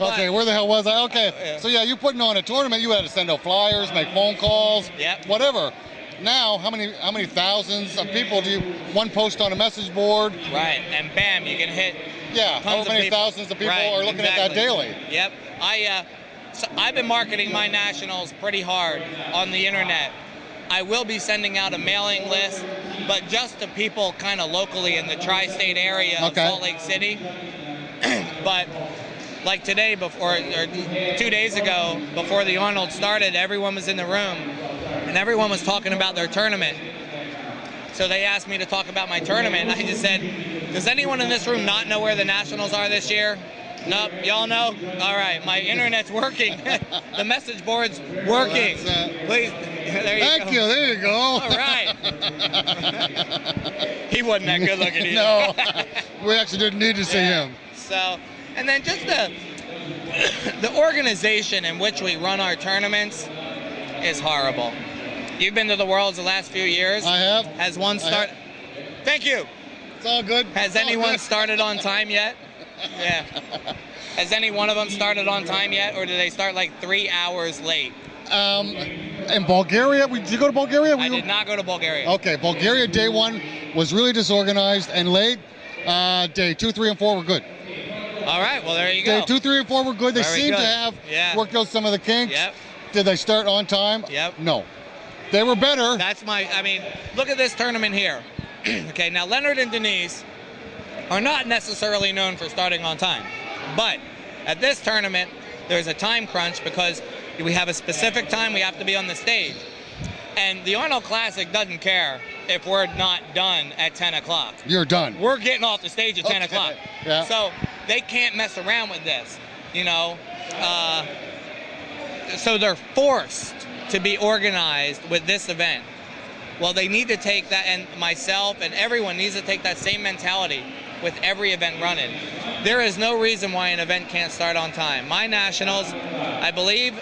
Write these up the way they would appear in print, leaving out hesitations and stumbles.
Okay, where the hell was I? Okay, so yeah, you're putting on a tournament. You had to send out flyers, make phone calls, whatever. Now, how many thousands of people do you, one post on a message board? Right, and bam, you can hit. Yeah, how many thousands of people are looking at that daily? Yep, so I've been marketing my nationals pretty hard on the internet. I will be sending out a mailing list, but just to people kind of locally in the tri-state area of Salt Lake City. But like today, or 2 days ago, before the Arnold started, everyone was in the room, and everyone was talking about their tournament. So they asked me to talk about my tournament, and I just said, does anyone in this room not know where the Nationals are this year? Nope, y'all know? All right, my internet's working. The message board's working. Please, there you go. Thank you, there you go. All right. He wasn't that good looking either. No, we actually didn't need to see him. So, and then just the organization in which we run our tournaments is horrible. You've been to the Worlds the last few years. I have. Has one started? Thank you. It's all good. Has anyone started on time yet? Yeah. Has any one of them started on time yet, or do they start like 3 hours late? In Bulgaria, did you go to Bulgaria? I did not go to Bulgaria. Okay, Bulgaria day 1 was really disorganized and late. Day 2, 3, and 4 were good. All right, well there you go. Day 2, 3, and 4 were good. They seem to have worked out some of the kinks. Yep. Did they start on time? Yep. No. They were better. I mean, look at this tournament here. Okay, now Leonard and Denise are not necessarily known for starting on time. But at this tournament, there's a time crunch because we have a specific time we have to be on the stage. And the Arnold Classic doesn't care if we're not done at 10 o'clock. You're done. We're getting off the stage at 10 o'clock. Yeah. So they can't mess around with this, you know. So they're forced to be organized with this event. Well, they need to take that, and myself and everyone needs to take that same mentality with every event running. There is no reason why an event can't start on time. My Nationals, I believe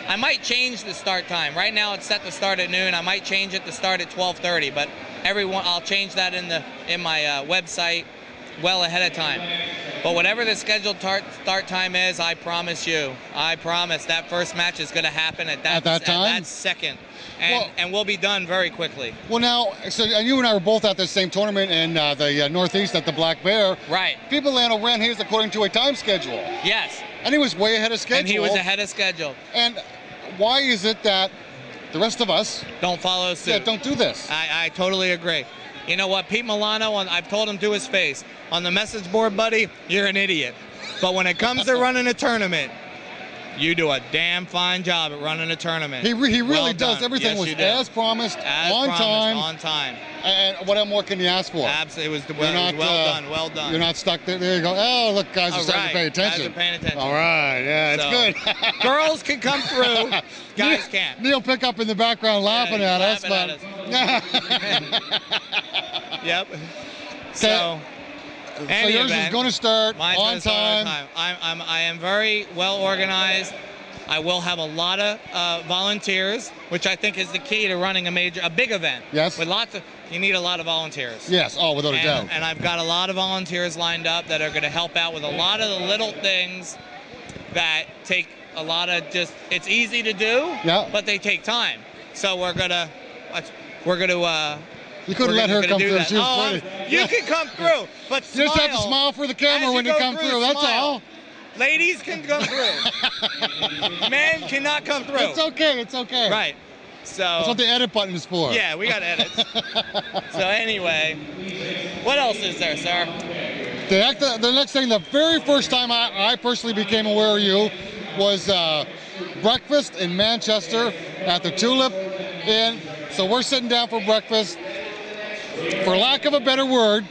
I might change the start time. Right now it's set to start at noon. I might change it to start at 12:30, but I'll change that in my website well ahead of time. But whatever the scheduled start time is, I promise that first match is going to happen at that second. And we'll be done very quickly. Well, now, so you and I were both at the same tournament in the Northeast at the Black Bear. Right. People ran his according to a time schedule. Yes. And he was way ahead of schedule. And he was ahead of schedule. And why is it that the rest of us don't follow suit? Yeah, don't do this. I totally agree. You know what, Pete Milano, I've told him to his face, on the message board, buddy, you're an idiot. But when it comes to running a tournament, you do a damn fine job at running a tournament. He really does. Everything was as promised, on time. And what more can you ask for? Absolutely. It was well done. You're not stuck there. There you go. Oh, look, guys are starting to pay attention. Guys are paying attention. All right, yeah, it's good. Girls can come through. Guys can't. Neil pick up in the background laughing at us. Yep. So yours is going to start on time. I am very well organized. I will have a lot of volunteers, which I think is the key to running a big event. Yes. With you need a lot of volunteers. Yes. Oh, without a doubt. And I've got a lot of volunteers lined up that are going to help out with a lot of the little things that take a lot of it's easy to do, but they take time. So we're gonna. You couldn't let her come through. She was pretty. You can come through, but you just have to smile for the camera when you come through. That's all. Ladies can come through. Men cannot come through. It's okay. It's okay. Right. So that's what the edit button is for. Yeah, we got edits. So anyway, what else is there, sir? The next thing, the very first time I personally became aware of you was breakfast in Manchester at the Tulip Inn. So we're sitting down for breakfast. For lack of a better word,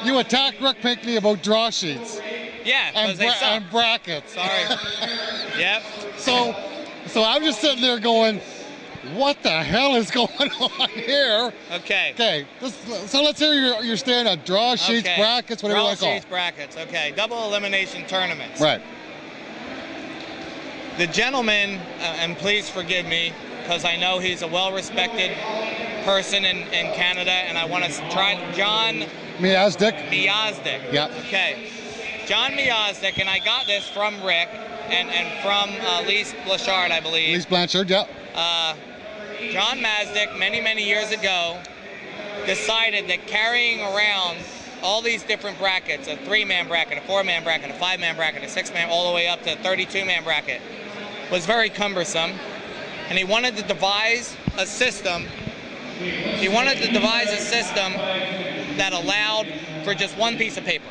you attacked Rick Pinkney about draw sheets. Yeah, and brackets. Sorry. Yep. So I'm just sitting there going, what the hell is going on here? Okay. Okay. So let's hear your stand on draw sheets, brackets, whatever you want to call it. Draw sheets, brackets. Okay. Double elimination tournaments. Right. The gentleman, and please forgive me, because I know he's a well-respected person in Canada, and I want to try John Miazdik. Miazdik. Yep. Okay. John Miaznik, and I got this from Rick and from Lise Blanchard, I believe. Lise Blanchard, yeah. John Mazdik, many years ago, decided that carrying around all these different brackets, a 3-man bracket, a 4-man bracket, a 5-man bracket, a 6-man, all the way up to a 32-man bracket, was very cumbersome. And he wanted to devise a system. He wanted to devise a system that allowed for just one piece of paper.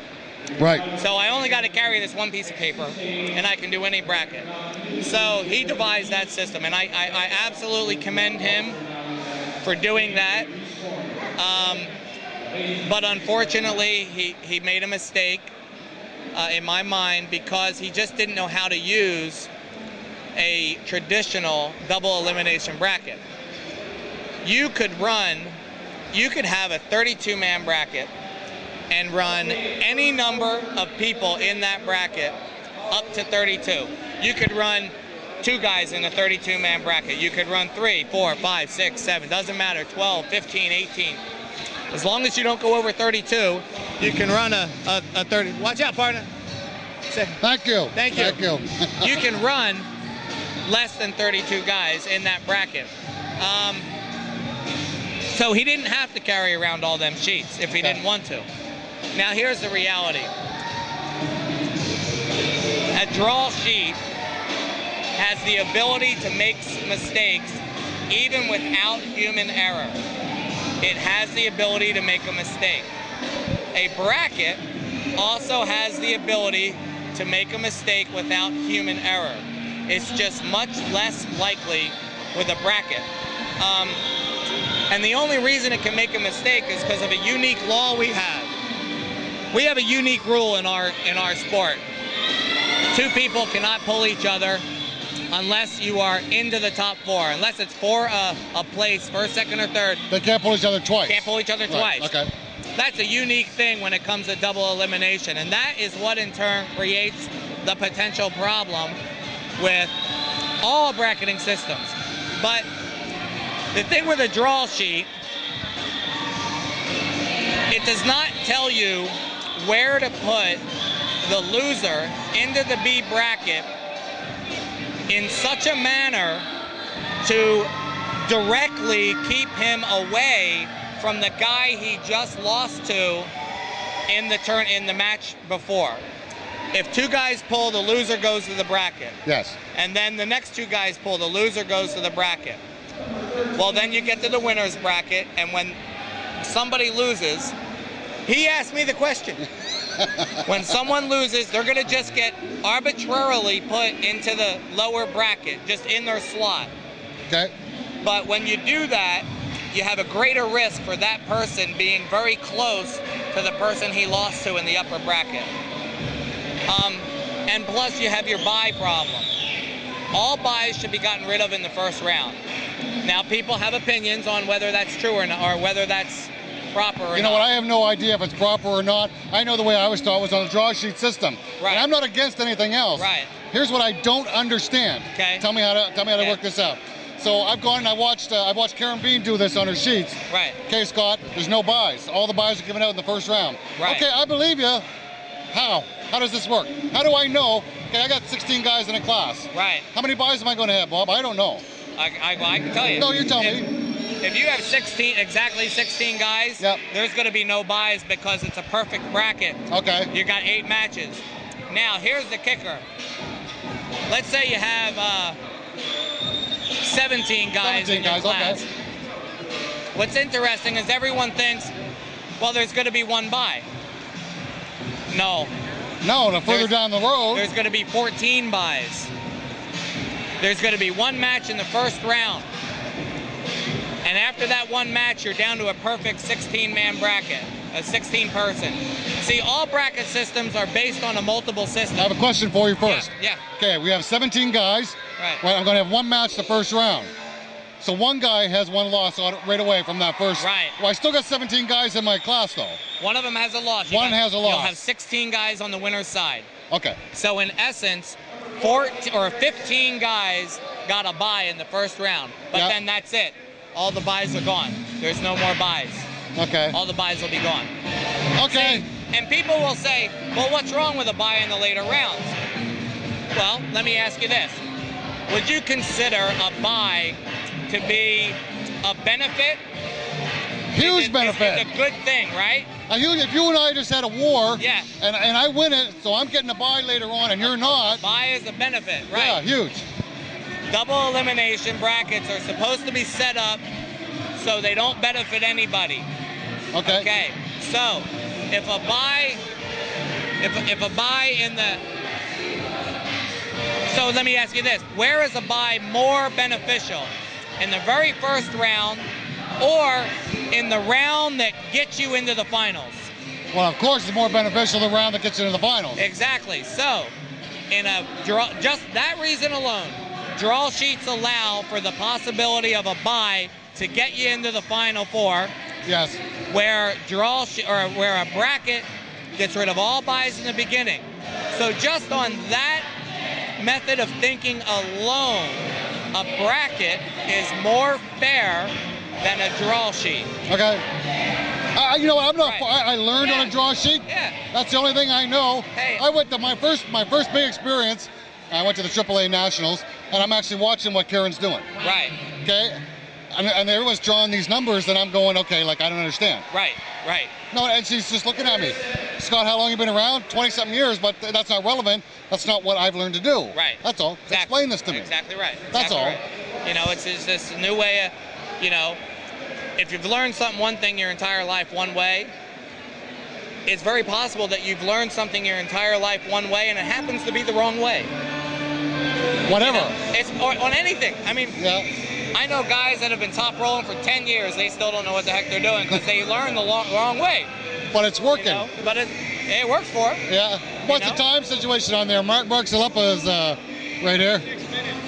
Right. So I only got to carry this one piece of paper, and I can do any bracket. So he devised that system, and I absolutely commend him for doing that. But unfortunately, he made a mistake in my mind, because he just didn't know how to use a traditional double elimination bracket. You could have a 32-man bracket and run any number of people in that bracket up to 32. You could run 2 guys in a 32-man bracket. You could run 3, 4, 5, 6, 7, doesn't matter, 12, 15, 18. As long as you don't go over 32, you can run a 30. Watch out, partner. Thank you. Thank you. Thank you. You can run less than 32 guys in that bracket. So he didn't have to carry around all them sheets if he didn't want to. Now here's the reality. A draw sheet has the ability to make mistakes even without human error. It has the ability to make a mistake. A bracket also has the ability to make a mistake without human error. It's just much less likely with a bracket. And the only reason it can make a mistake is because of a unique law we have. We have a unique rule in our sport. 2 people cannot pull each other unless you are into the top 4. Unless it's for a place, first, second, or third. They can't pull each other twice. Can't pull each other twice. Okay. That's a unique thing when it comes to double elimination, and that is what in turn creates the potential problem with all bracketing systems. But the thing with a draw sheet, it does not tell you where to put the loser into the B bracket in such a manner to directly keep him away from the guy he just lost to in the match before. If 2 guys pull, the loser goes to the bracket. Yes. And then the next 2 guys pull, the loser goes to the bracket. Well, then you get to the winner's bracket, and when somebody loses, he asked me the question. When someone loses, they're gonna just get arbitrarily put into the lower bracket, just in their slot. Okay. But when you do that, you have a greater risk for that person being very close to the person he lost to in the upper bracket. And plus you have your bye problem. All byes should be gotten rid of in the first round. Now people have opinions on whether that's true or not, or whether that's proper or not. You know what, I have no idea if it's proper or not. I know the way I was taught was on a draw sheet system. Right. And I'm not against anything else. Right. Here's what I don't understand. Okay. Tell me how to work this out. So I've gone and I watched Karen Bean do this on her sheets. Right. Okay, Scott, there's no buys. All the buys are given out in the first round. Right. Okay, I believe you. How? How does this work? How do I know? Okay, I got 16 guys in a class. Right. How many buys am I going to have, Bob? I don't know. I can tell you. No, you tell me. If you have exactly 16 guys, yep, there's going to be no buys because it's a perfect bracket. Okay. You got 8 matches. Now, here's the kicker. Let's say you have 17 guys in your class. Okay. What's interesting is everyone thinks, well, there's going to be 1 buy. No. No, the further down the road. There's going to be 14 buys. There's going to be 1 match in the first round. And after that 1 match, you're down to a perfect 16-man bracket, a 16-person. See, all bracket systems are based on a multiple system. I have a question for you first. Yeah. Okay, we have 17 guys. Right. Well, I'm going to have 1 match the first round. So 1 guy has 1 loss right away from that first. Right. Well, I still got 17 guys in my class, though. One of them has a loss. One has a loss. You'll have 16 guys on the winner's side. Okay. So in essence, 14 or 15 guys got a bye in the first round. But then that's it. All the buys are gone. There's no more buys. Okay. All the buys will be gone. Okay. See, And people will say, well, what's wrong with a bye in the later rounds? Well, let me ask you this. Would you consider a bye to be a benefit? Huge benefit. It's a good thing, right? If you and I just had a war, yeah, and I win it, so I'm getting a bye later on, and you're not. Bye is a benefit, right? Yeah, huge. Double elimination brackets are supposed to be set up so they don't benefit anybody. Okay. Okay. So if a bye, if a bye in the, so let me ask you this: where is a bye more beneficial, in the very first round, or in the round that gets you into the finals? Well, of course, it's more beneficial the round that gets you into the finals. Exactly. So, in a draw, just that reason alone, draw sheets allow for the possibility of a bye to get you into the Final Four. Yes. Where where a bracket gets rid of all buys in the beginning. So just on that method of thinking alone, a bracket is more fair than a draw sheet. Okay. You know, I'm not. Right. I learned on a draw sheet. Yeah. That's the only thing I know. Hey. I went to my first big experience. I went to the AAA Nationals, and I'm actually watching what Karen's doing. Right. Okay. And everyone's drawing these numbers, and I'm going, okay, like I don't understand. Right. Right. No, and she's just looking at me. Scott, how long you been around? 20-something years, but that's not relevant. That's not what I've learned to do. Right. That's all. Exactly. Explain this to me. Exactly right. Exactly That's all. Right. You know, it's this new way of, you know, if you've learned something one thing your entire life one way, it's very possible that you've learned something your entire life one way and it happens to be the wrong way. Whatever. You know, it's on anything. I mean, yeah. I know guys that have been top rolling for 10 years, they still don't know what the heck they're doing because they learned the wrong way. But it's working. You know? But it works for them. Yeah. What's the time situation on there? Mark Zalippa is right here. 36 minutes.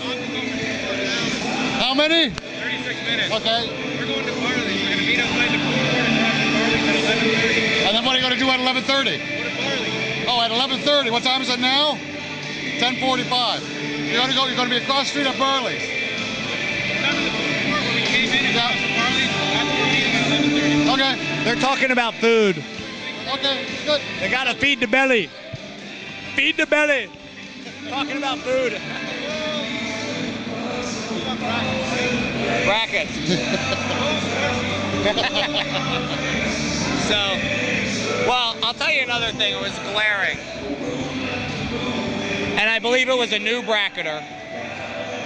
How many? 36 minutes. Okay. We're going to Barley's. We're going to meet outside the food court across from Barley's at 11:30. And then what are you going to do at 11:30? Go to Barley's. Oh, at 11:30. What time is it now? 10:45. You're going to be across the street at Burley's. Remember the food court when we came in across from Barley's? That's where we're meeting at 11:30. Okay. They're talking about food. Okay, good. They gotta feed the belly. Feed the belly. Talking about food. Brackets. So, well, I'll tell you another thing. It was glaring. And I believe it was a new bracketer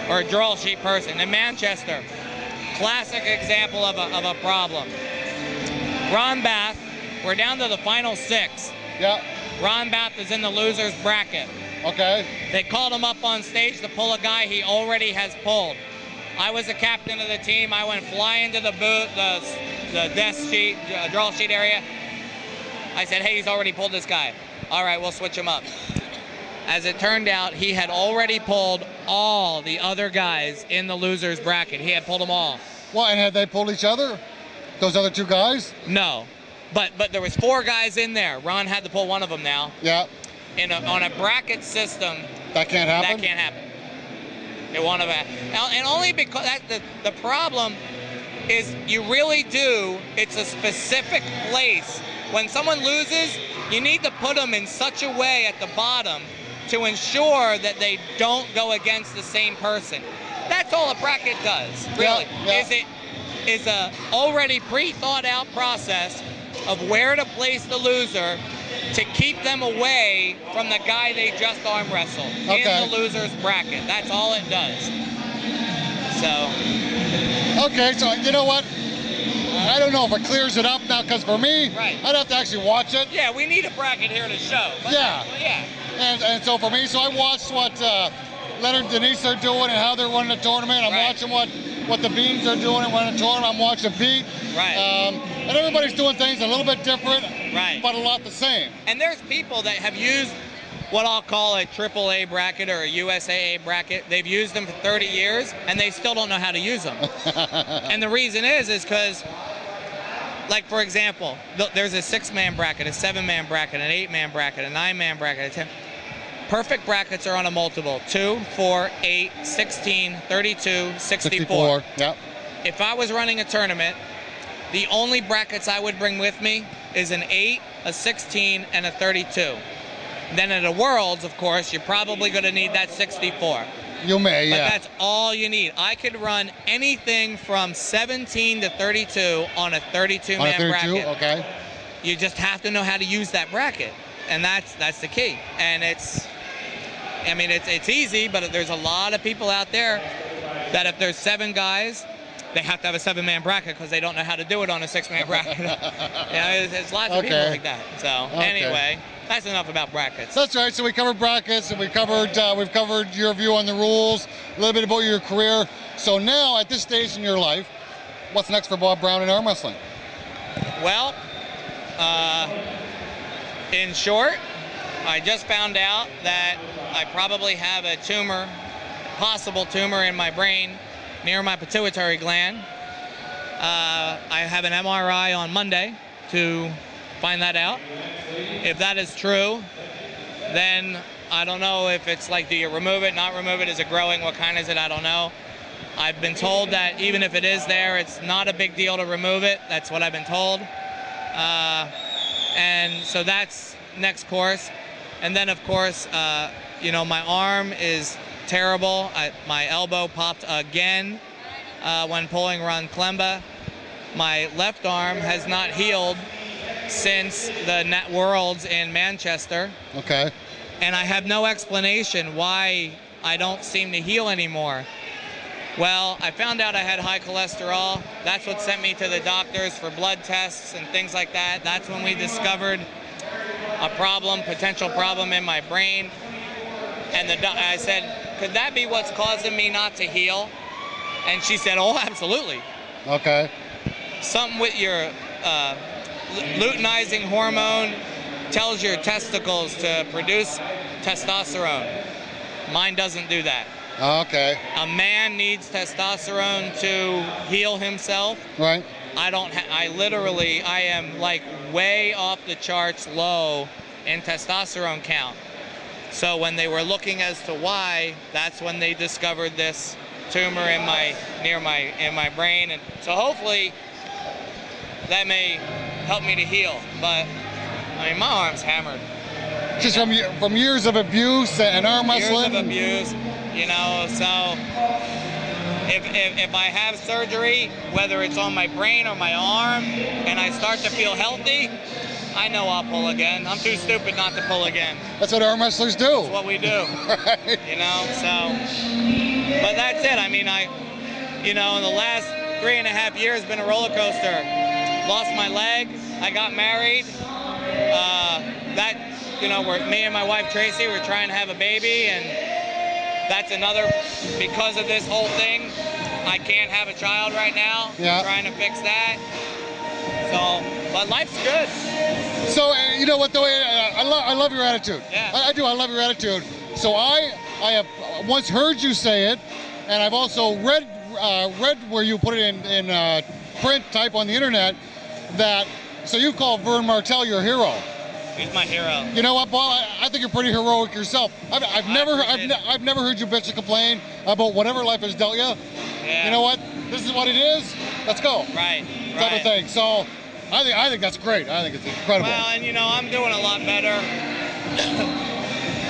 or a draw sheet person in Manchester. Classic example of a problem. Ron Bath, we're down to the final 6. Yeah. Ron Bath is in the loser's bracket. Okay. They called him up on stage to pull a guy he already has pulled. I was the captain of the team. I went flying to the booth, the desk sheet, draw sheet area. I said, hey, he's already pulled this guy. All right, we'll switch him up. As it turned out, he had already pulled all the other guys in the loser's bracket. He had pulled them all. Well, and had they pulled each other? Those other 2 guys? No, but there was 4 guys in there. Ron had to pull one of them now. Yeah. On a bracket system, That can't happen? that can't happen. It won't have happened. And only because the problem is you really do, it's a specific place. When someone loses, you need to put them in such a way at the bottom to ensure that they don't go against the same person. That's all a bracket does, really. Yeah. Is a already pre-thought out process of where to place the loser to keep them away from the guy they just arm wrestled in the loser's bracket. That's all it does. So. Okay, so you know what? I don't know if it clears it up now, because for me, right. I'd have to actually watch it. Yeah, we need a bracket here to show. But yeah. Yeah. And so for me, so I watched what Leonard and Denise are doing and how they're running the tournament. I'm watching what the Beans are doing and running the tournament. I'm watching Pete. Right. And everybody's doing things a little bit different, right, but a lot the same. And there's people that have used what I'll call a AAA bracket or a USAA bracket. They've used them for 30 years, and they still don't know how to use them. And the reason is because, like, for example, there's a 6-man bracket, a 7-man bracket, an 8-man bracket, a 9-man bracket, a 10. Perfect brackets are on a multiple: 2, 4, 8, 16, 32, 64. Yep. If I was running a tournament, the only brackets I would bring with me is an 8, a 16, and a 32. Then at the Worlds, of course, you're probably going to need that 64. You may, But yeah. that's all you need. I could run anything from 17 to 32 on a 32-man On a 32, bracket. okay. You just have to know how to use that bracket, and that's the key. And it's easy, but there's a lot of people out there that if there's 7 guys, they have to have a 7-man bracket because they don't know how to do it on a 6-man bracket. There's lots of people like that. So anyway, that's enough about brackets. That's right. So we covered brackets, and we've covered your view on the rules, a little bit about your career. So now, at this stage in your life, what's next for Bob Brown in arm wrestling? Well, in short, I just found out that I probably have a tumor, possible tumor in my brain near my pituitary gland. I have an MRI on Monday to find that out. If that is true, then I don't know if it's like, do you remove it, not remove it? Is it growing? What kind is it? I don't know. I've been told that even if it is there, it's not a big deal to remove it. That's what I've been told. And so that's next course. And then, of course, my arm is terrible. My elbow popped again when pulling Ron Klemba. My left arm has not healed since the Worlds in Manchester. Okay. And I have no explanation why I don't seem to heal anymore. Well, I found out I had high cholesterol. That's what sent me to the doctors for blood tests and things like that. That's when we discovered a problem, potential problem in my brain. And I said, could that be what's causing me not to heal? And she said, oh, absolutely. Okay. Something with your luteinizing hormone tells your testicles to produce testosterone. Mine doesn't do that. Okay. A man needs testosterone to heal himself. Right. I am like way off the charts low in testosterone count. So when they were looking as to why, that's when they discovered this tumor in my brain, and so hopefully that may help me to heal. But I mean, my arm's hammered. Just from years of abuse and arm wrestling. Years of abuse, So if I have surgery, whether it's on my brain or my arm, and I start to feel healthy, I know I'll pull again. I'm too stupid not to pull again. That's what arm wrestlers do. That's what we do. Right. But that's it. I mean, in the last 3.5 years, been a roller coaster. Lost my leg. I got married. Me and my wife Tracy, we're trying to have a baby, and that's another, because of this whole thing, I can't have a child right now. Yeah. I'm trying to fix that. So, but life's good. So, you know what, though, I love your attitude. Yeah. I do, I love your attitude. So I have once heard you say it, and I've also read where you put it in print type on the internet, so you call Vern Martell your hero. He's my hero. You know what, Paul? I think you're pretty heroic yourself. I've never heard you bitch and complain about whatever life has dealt you. Yeah. You know what? This is what it is. Let's go. Right. Type of thing. So I think that's great. I think it's incredible. Well, and I'm doing a lot better.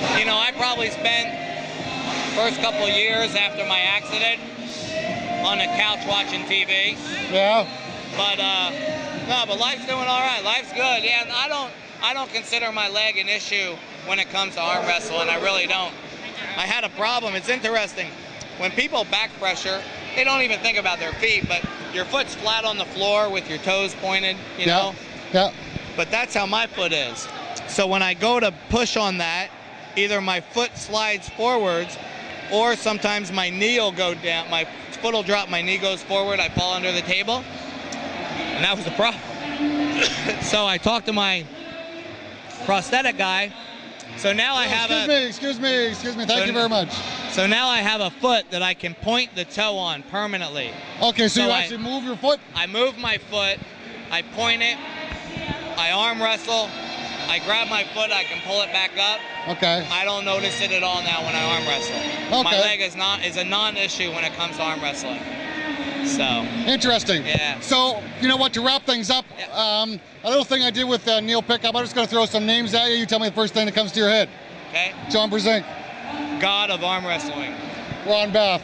I probably spent first couple of years after my accident on the couch watching TV. Yeah. But but life's doing all right. Life's good. Yeah, I don't consider my leg an issue when it comes to arm wrestling. I really don't. I had a problem. It's interesting. When people back pressure, they don't even think about their feet, but your foot's flat on the floor with your toes pointed, you know? Yeah. But that's how my foot is. So when I go to push on that, either my foot slides forwards, or sometimes my knee will go down. My foot will drop, my knee goes forward, I fall under the table. And that was the problem. So I talked to my prosthetic guy. So now I have Excuse me. Thank you very much. So now I have a foot that I can point the toe on permanently. Okay, so you actually move your foot? I move my foot, I point it, I arm wrestle, I grab my foot, I can pull it back up. Okay. I don't notice it at all now when I arm wrestle. Okay. My leg is a non-issue when it comes to arm wrestling. So Interesting. Yeah. So, you know what, to wrap things up, a little thing I did with Neil Pickup, I'm just going to throw some names at you. You tell me the first thing that comes to your head. okay, John Brzenk, God of arm wrestling, Ron Bath,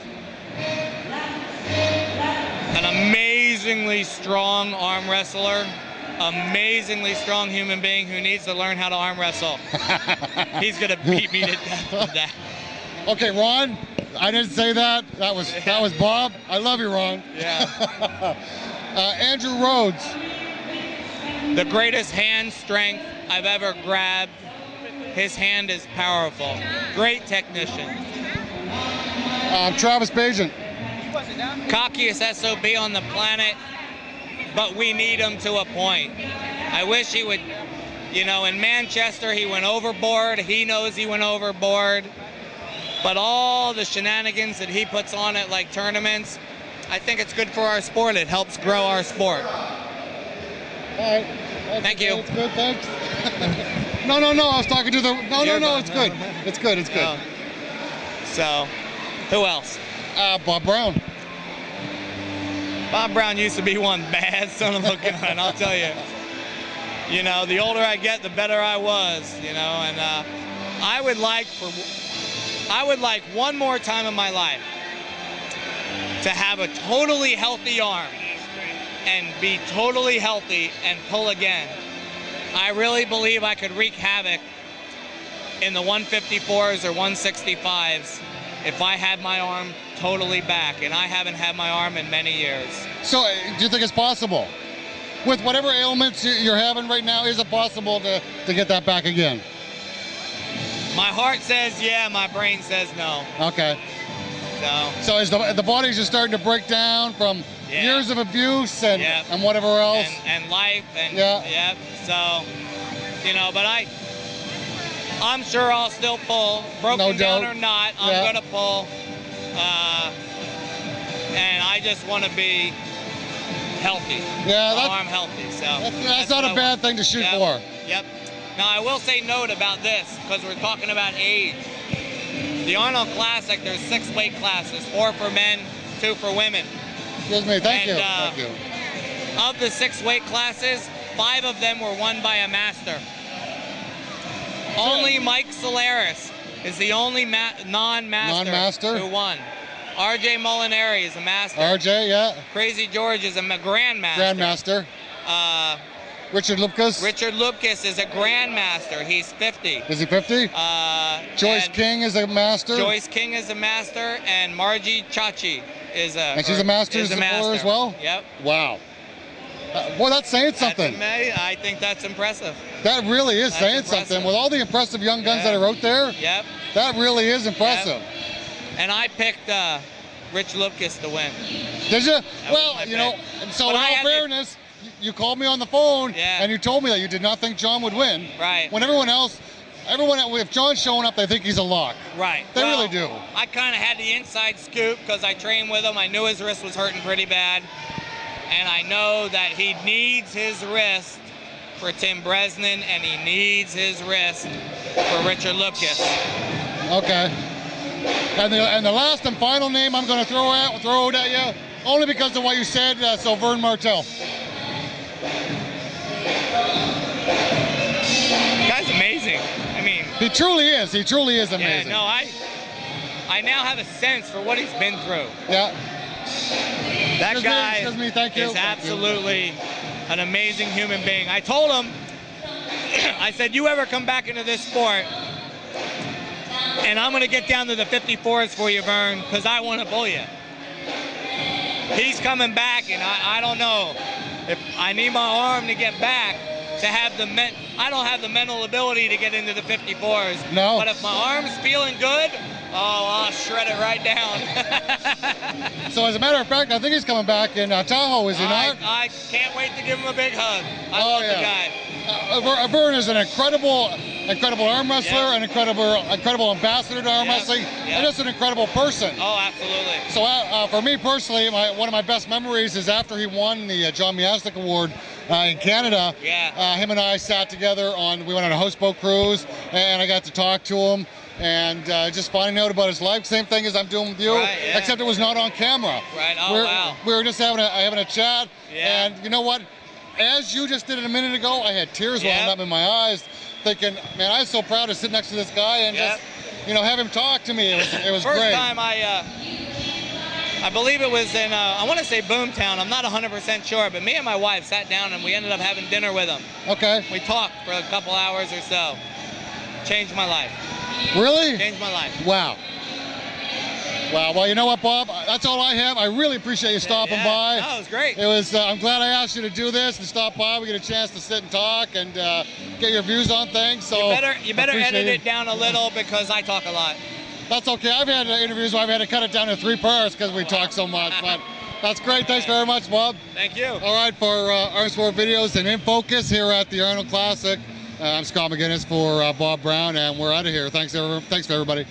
an amazingly strong arm wrestler, amazingly strong human being who needs to learn how to arm wrestle. He's gonna beat me to death with that. Okay, Ron, I didn't say that. That was Bob. I love you, Ron. Yeah. Andrew Rhodes, The greatest hand strength I've ever grabbed. His hand is powerful. Great technician. Travis Bagent, Cockiest SOB on the planet, but we need him to a point. I wish he would, you know, in Manchester he went overboard. He knows he went overboard. But all the shenanigans that he puts on at like tournaments, I think it's good for our sport. It helps grow our sport. all right. Thank you. It's good, thanks. No, I was talking to the, no, it's good. It's good, it's good. So, who else? Bob Brown. Bob Brown used to be one bad son of a gun, I'll tell you. You know, the older I get, the better I was, you know, and I would like one more time in my life to have a totally healthy arm and be totally healthy and pull again. I really believe I could wreak havoc in the 154s or 165s if I had my arm totally back, and I haven't had my arm in many years. So, do you think it's possible? With whatever ailments you're having right now, is it possible to get that back again? My heart says yeah, my brain says no. Okay. So is the body's just starting to break down from years of abuse and whatever else? And life and yeah. So, you know, but I'm sure I'll still pull, broken down or not, I'm gonna pull. And I just want to be healthy. Yeah, arm healthy. So that's not a bad thing to shoot for. Yep. Now I will say note about this because we're talking about age. The Arnold Classic, there's 6 weight classes, 4 for men, 2 for women. Excuse me, thank you. Thank you. Of the 6 weight classes, 5 of them were won by a master. Only Mike Solaris is the only non-master who won. RJ Molinari is a master. RJ, yeah. Crazy George is a grandmaster. Grandmaster. Richard Lupkus. Richard Lupkus is a grandmaster. He's 50. Is he 50? Joyce King is a master. Joyce King is a master, and Margie Chachi is a. And she's a master as well. Yep. Wow. Boy, that's saying something. I think that's impressive. That really is saying something. With all the impressive young guns that are out there, that really is impressive. Yep. And I picked Rich Lupkus to win. Did you? Well, you know, so in all fairness, you called me on the phone and you told me that you did not think John would win. Right. When everyone, if John's showing up, they think he's a lock. Right. They really do. I kind of had the inside scoop because I trained with him. I knew his wrist was hurting pretty bad. And I know that he needs his wrist for Tim Bresnan, and he needs his wrist for Richard Lupkus. Okay. And the last and final name I'm going to throw out at you, only because of what you said, so Vern Martell. The guy's amazing. I mean, he truly is. He truly is amazing. Yeah, no, I now have a sense for what he's been through. Yeah. That guy is absolutely an amazing human being. I told him, I said, you ever come back into this sport, and I'm going to get down to the 54s for you, Vern, because I want to bull you. He's coming back, and I don't know if I need my arm to get back to have I don't have the mental ability to get into the 54s. No. But if my arm's feeling good, I'll shred it right down. So as a matter of fact, I think he's coming back in Tahoe, is he not? I can't wait to give him a big hug. I love the guy. Vern is an incredible arm wrestler, an incredible ambassador to arm wrestling, and just an incredible person. Oh, absolutely. So for me personally, one of my best memories is after he won the John Miasnik Award in Canada. Yeah. Him and I sat together we went on a houseboat cruise, and I got to talk to him. and just finding out about his life. Same thing as I'm doing with you, Right, yeah. except it was not on camera. Right. Oh, wow. We were just having a chat, Yeah. and you know what? As you just did it a minute ago, I had tears welling Yep. up in my eyes, thinking, man, I'm so proud to sit next to this guy and Yep. just, you know, have him talk to me. It was First great. time I believe it was in, I want to say Boomtown. I'm not 100% sure, but me and my wife sat down and we ended up having dinner with him. Okay. We talked for a couple hours or so. Changed my life. Really? Changed my life. Wow. Wow. Well, you know what, Bob? That's all I have. I really appreciate you stopping Yeah. by. No, it was great. It was. I'm glad I asked you to do this and stop by. We get a chance to sit and talk and get your views on things. So You better appreciate edit it down a little because I talk a lot. That's okay. I've had interviews where I've had to cut it down to 3 parts because we talk so much. But that's great. Thanks very much, Bob. Thank you. All right, for Armsportvideos and In Focus here at the Arnold Classic, I'm Scott McGinnis for Bob Brown, and we're out of here. Thanks for everybody.